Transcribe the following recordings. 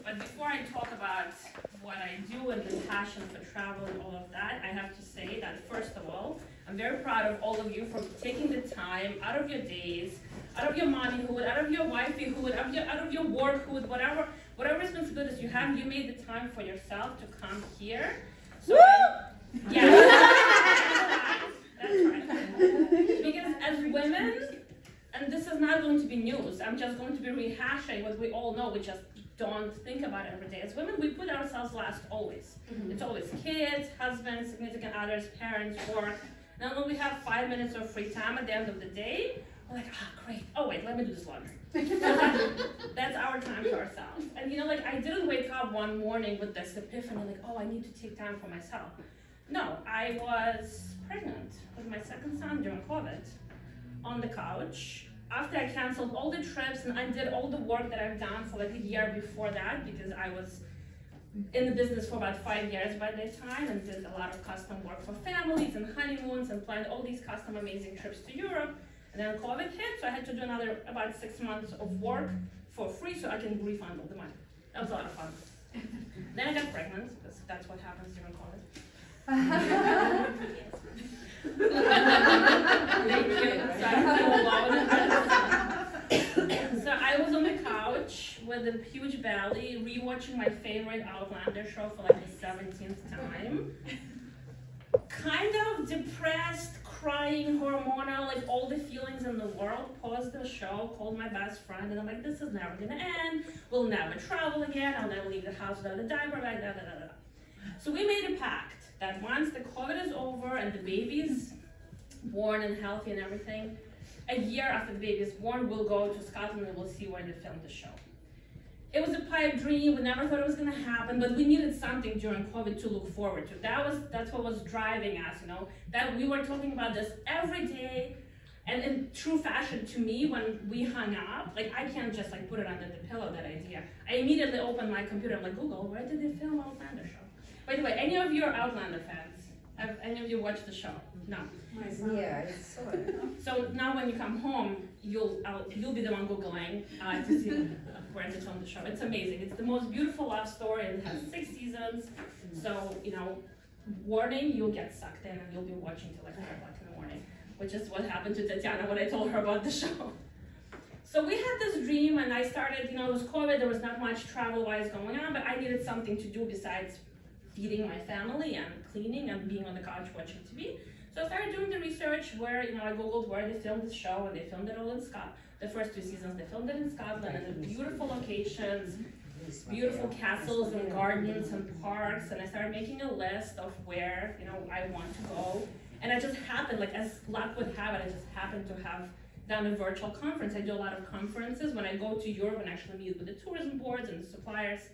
But before I talk about what I do and the passion for travel and all of that, I have to say that first of all, I'm very proud of all of you for taking the time out of your days, out of your mommyhood, out of your wifeyhood, out of your workhood, whatever responsibilities you have, you made the time for yourself to come here. So yeah, that's right. Because as women, and this is not going to be news, I'm just going to be rehashing what we all know, we just don't think about it every day. As women, we put ourselves last always. It's always kids, husbands, significant others, parents, work. And when we have 5 minutes of free time at the end of the day, we're like, great. Oh wait, let me do this laundry. That's our time to ourselves. And you know, like I didn't wake up one morning with this epiphany, like, oh, I need to take time for myself. No, I was pregnant with my second son during COVID on the couch. After I canceled all the trips and I did all the work that I've done for like a year before that, because I was in the business for about 5 years by this time and did a lot of custom work for families and honeymoons and planned all these custom amazing trips to Europe. And then COVID hit, so I had to do another about 6 months of work for free so I can refund all the money. That was a lot of fun. Then I got pregnant, because that's what happens during COVID. Thank you. So I was on the couch with a huge belly, rewatching my favorite Outlander show for like the 17th time. Kind of depressed, crying, hormonal, like all the feelings in the world. Paused the show, called my best friend, and I'm like, this is never gonna end. We'll never travel again. I'll never leave the house without a diaper bag, da da da da. So we made a pact that once the COVID is over and the baby's born and healthy and everything, a year after the baby is born, we'll go to Scotland and we'll see where they filmed the show. It was a pipe dream. We never thought it was going to happen, but we needed something during COVID to look forward to. That's what was driving us, you know. That we were talking about this every day, and in true fashion, to me, when we hung up, like I can't just like put it under the pillow. That idea. I immediately opened my computer. I'm like, Google, where did they film Outlander show? By the way, any of you are Outlander fans? Have any of you watched the show? No. Yeah, it's sort of. So now when you come home, you'll be the one Googling to see where they filmed the show. It's amazing. It's the most beautiful love story. It has 6 seasons. So, you know, warning, you'll get sucked in and you'll be watching till like 4 o'clock in the morning, which is what happened to Tatiana when I told her about the show. So we had this dream and I started, you know, it was COVID, there was not much travel-wise going on, but I needed something to do besides feeding my family and cleaning and being on the couch watching TV. So I started doing the research where, you know, I Googled where they filmed the show, and they filmed it all in Scotland. The first 2 seasons, they filmed it in Scotland, and in beautiful locations, beautiful castles and gardens and parks, and I started making a list of where, you know, I want to go. And I just happened, like as luck would have it, I just happened to have done a virtual conference. I do a lot of conferences when I go to Europe and actually meet with the tourism boards and the suppliers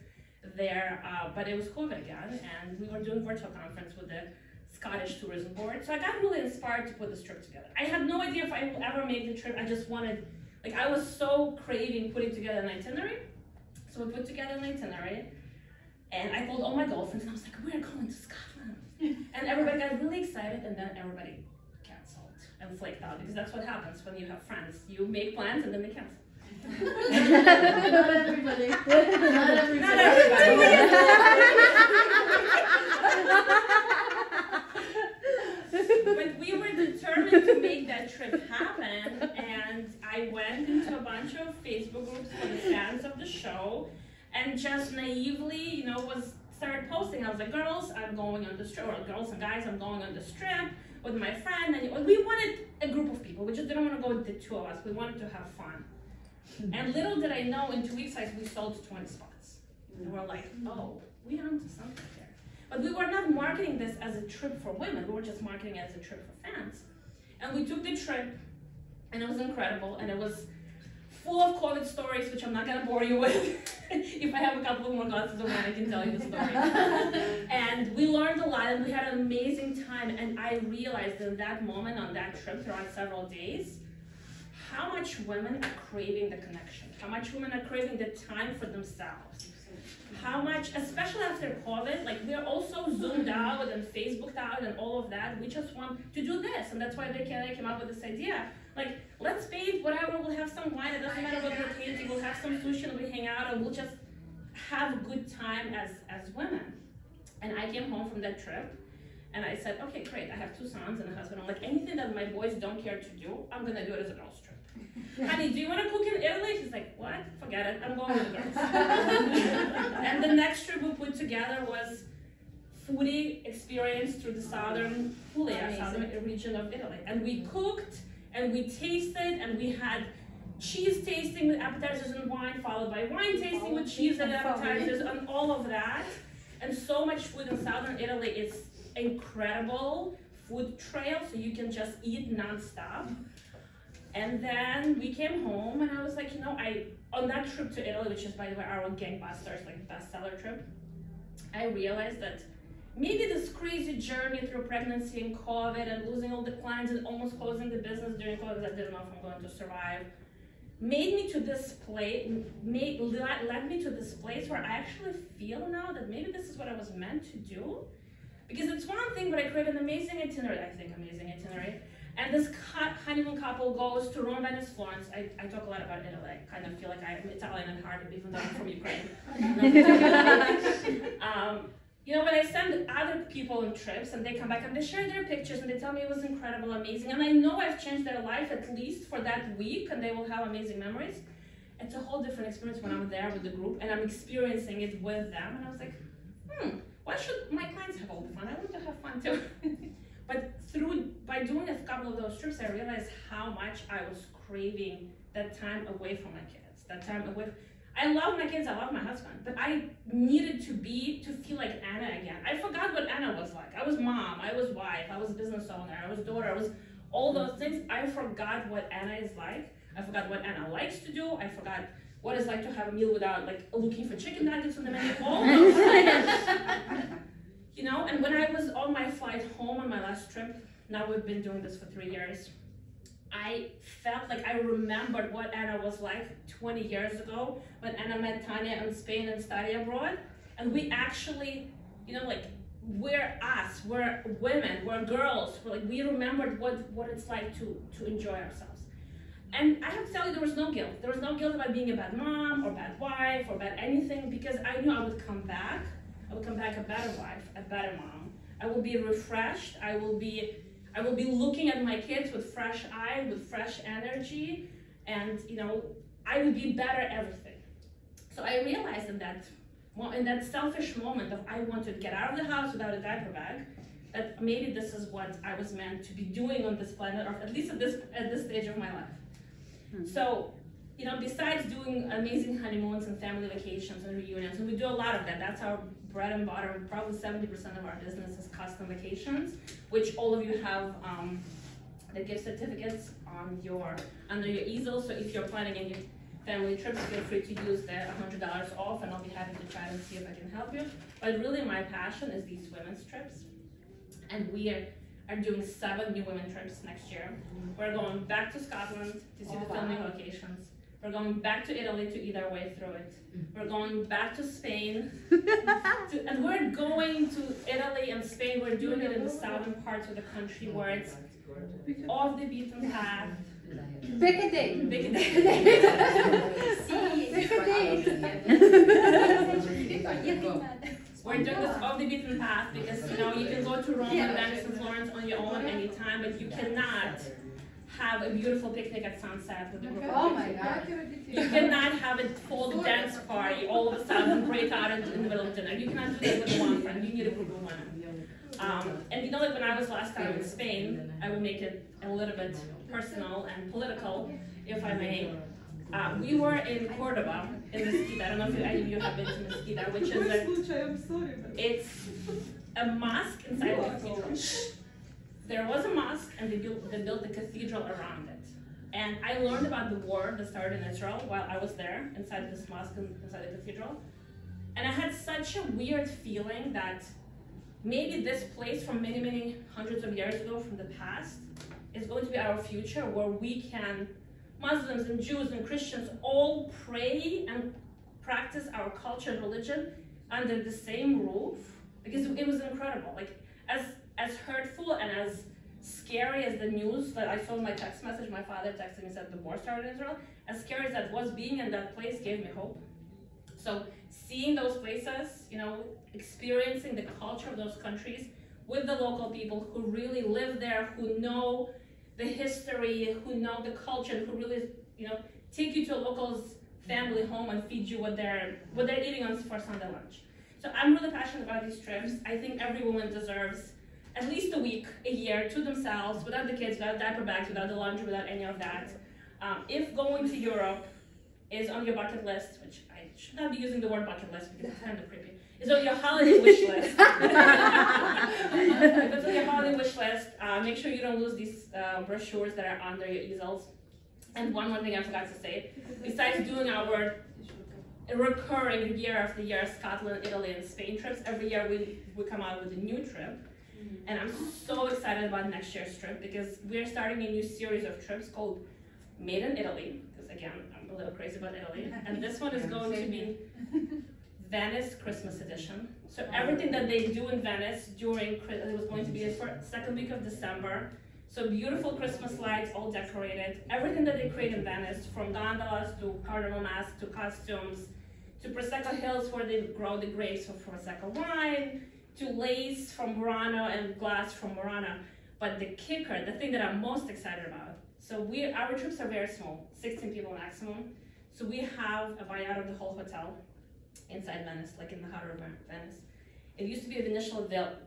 there, but it was COVID again, and we were doing virtual conference with the Scottish Tourism Board. So I got really inspired to put this trip together. I had no idea if I would ever make the trip. I just wanted, like I was so craving putting together an itinerary. So we put together an itinerary, and I called all my girlfriends, and I was like, we're going to Scotland. And everybody got really excited, and then everybody canceled and flaked out, because that's what happens when you have friends. You make plans, and then they cancel. Not everybody. Not everybody. Not everybody. But we were determined to make that trip happen, and I went into a bunch of Facebook groups for the fans of the show, and just naively, you know, started posting. I was like, girls, I'm going on this trip, or girls and guys, I'm going on this trip with my friend, and we wanted a group of people. We just didn't want to go with the 2 of us. We wanted to have fun. And little did I know, in 2 weeks, we sold 20 spots. And we're like, oh, we're onto something here. But we were not marketing this as a trip for women. We were just marketing it as a trip for fans. And we took the trip, and it was incredible. And it was full of COVID stories, which I'm not going to bore you with. If I have a couple of more glasses of wine, I can tell you the story. And we learned a lot, and we had an amazing time. And I realized in that moment, on that trip, throughout several days, how much women are craving the connection, how much women are craving the time for themselves, how much, especially after COVID, like we're also zoomed out and Facebooked out and all of that. We just want to do this, and that's why they came up with this idea. Like, let's paint whatever, we'll have some wine, it doesn't matter what we're painting, we'll have some sushi and we hang out and we'll just have a good time as women. And I came home from that trip, and I said, okay, great, I have 2 sons and a husband. I'm like, anything that my boys don't care to do, I'm gonna do it as a girls' trip. Honey, do you wanna cook in Italy? She's like, what? Forget it, I'm going with the girls. And the next trip we put together was foodie experience through the southern Puglia, southern region of Italy. And we cooked, and we tasted, and we had cheese tasting with appetizers and wine, followed by wine tasting with cheese and appetizers, and all of that. And so much food in southern Italy is incredible food trail, so you can just eat non-stop. And then we came home, and I was like, on that trip to Italy, which is, by the way, our gangbusters, like bestseller trip, I realized that maybe this crazy journey through pregnancy and COVID and losing all the clients and almost closing the business during COVID, because I didn't know if I'm going to survive, led me to this place where I actually feel now that maybe this is what I was meant to do. Because it's one thing, but I create an amazing itinerary, and this honeymoon couple goes to Rome, Venice, Florence. I talk a lot about Italy. I kind of feel like I'm Italian at heart, even though I'm from Ukraine. When I send other people on trips and they come back and they share their pictures and they tell me it was incredible, amazing, and I know I've changed their life at least for that week and they will have amazing memories. It's a whole different experience when I'm there with the group and I'm experiencing it with them, and I was like, why should my clients have all the fun? I want to have fun too. But by doing a couple of those trips, I realized how much I was craving that time away from my kids, that time away. I love my kids, I love my husband, but I needed to feel like Anna again. I forgot what Anna was like. I was mom, I was wife, I was business owner, I was daughter, I was all those things. I forgot what Anna is like. I forgot what Anna likes to do. I forgot what it's like to have a meal without looking for chicken nuggets on the menu. All those things. And when I was on my flight home on my last trip, now we've been doing this for 3 years, I felt like I remembered what Anna was like 20 years ago when Anna met Tanya in Spain and studied abroad. And we actually, we're us, we're women, we're girls. We remembered what it's like to enjoy ourselves. And I have to tell you, there was no guilt. There was no guilt about being a bad mom or bad wife or bad anything, because I knew I would come back. I would come back a better wife, a better mom. I will be refreshed. I will be looking at my kids with fresh eyes, with fresh energy, and I would be better everything. So I realized in that selfish moment of I want to get out of the house without a diaper bag, that maybe this is what I was meant to be doing on this planet, or at least at this stage of my life. So, besides doing amazing honeymoons and family vacations and reunions, and we do a lot of that, that's our bread and butter. Probably 70% of our business is custom vacations, which all of you have the gift certificates under your easel. So if you're planning any family trips, feel free to use the $100 off, and I'll be happy to chat and see if I can help you. But really my passion is these women's trips, and we are doing 7 new women trips next year. We're going back to Scotland to see the filming locations. We're going back to Italy to eat our way through it. We're going back to Spain. And we're going to Italy and Spain. We're doing it in the southern parts of the country where it's off the beaten path. Pick a date. Pick a date. We're doing this off the beaten path because you can go to Rome and Venice and Florence on your own anytime, but you cannot have a beautiful picnic at sunset with a group of people. Oh my God. You cannot have a full dance party all of a sudden break out in the middle of dinner. You cannot do that with one friend. You need a group of women. And when I was last time in Spain, I will make it a little bit personal and political, if I may. We were in Cordoba, in Mesquita. I don't know if any of you have been to Mesquita, which is it's a mosque inside a cathedral. There was a mosque, and they built a cathedral around it. And I learned about the war that started in Israel while I was there, inside this mosque, inside the cathedral. And I had such a weird feeling that maybe this place from many, many hundreds of years ago from the past is going to be our future, where we can, Muslims and Jews and Christians, all pray and practice our culture and religion under the same roof, because it was incredible. As hurtful and as scary as the news that I saw in my text message, my father texted me and said the war started in Israel, as scary as that was, being in that place gave me hope. So seeing those places, you know, experiencing the culture of those countries with the local people who really live there, who know the history, who know the culture, who really, you know, take you to a local's family home and feed you what they're eating for Sunday lunch. So I'm really passionate about these trips. I think every woman deserves at least a week, a year to themselves, without the kids, without diaper bags, without the laundry, without any of that. If going to Europe is on your bucket list, which I should not be using the word bucket list because it's kind of creepy, is on your holiday wish list. If it's on your holiday wish list, make sure you don't lose these brochures that are under your easels. And one more thing I forgot to say, besides doing our recurring year after year Scotland, Italy, and Spain trips, every year we come out with a new trip. And I'm so excited about next year's trip because we're starting a new series of trips called Made in Italy, because again, I'm a little crazy about Italy. And this one is going to be Venice Christmas edition. So everything that they do in Venice during, it was going to be the second week of December. So beautiful Christmas lights, all decorated. Everything that they create in Venice, from gondolas to carnival masks to costumes, to Prosecco hills where they grow the grapes for Prosecco wine, to lace from Murano and glass from Murano. But the kicker, the thing that I'm most excited about, so our trips are very small, 16 people maximum. So we have a buyout of the whole hotel inside Venice, like in the heart of Venice. It used to be a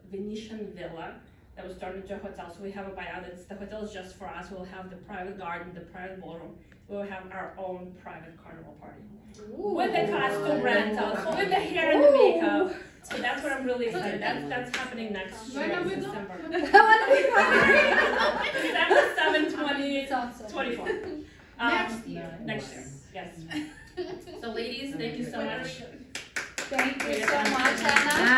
Venetian villa that was turned into a hotel. So we have a buyout. The hotel is just for us. We'll have the private garden, the private ballroom. We'll have our own private carnival party. Ooh. With the costume rentals, with the hair and the makeup. So that's what I'm really excited. That's happening next year in December. December 7, 2024. Next year. Next year, yes. So ladies, thank you so much. Thank you so much, Anna.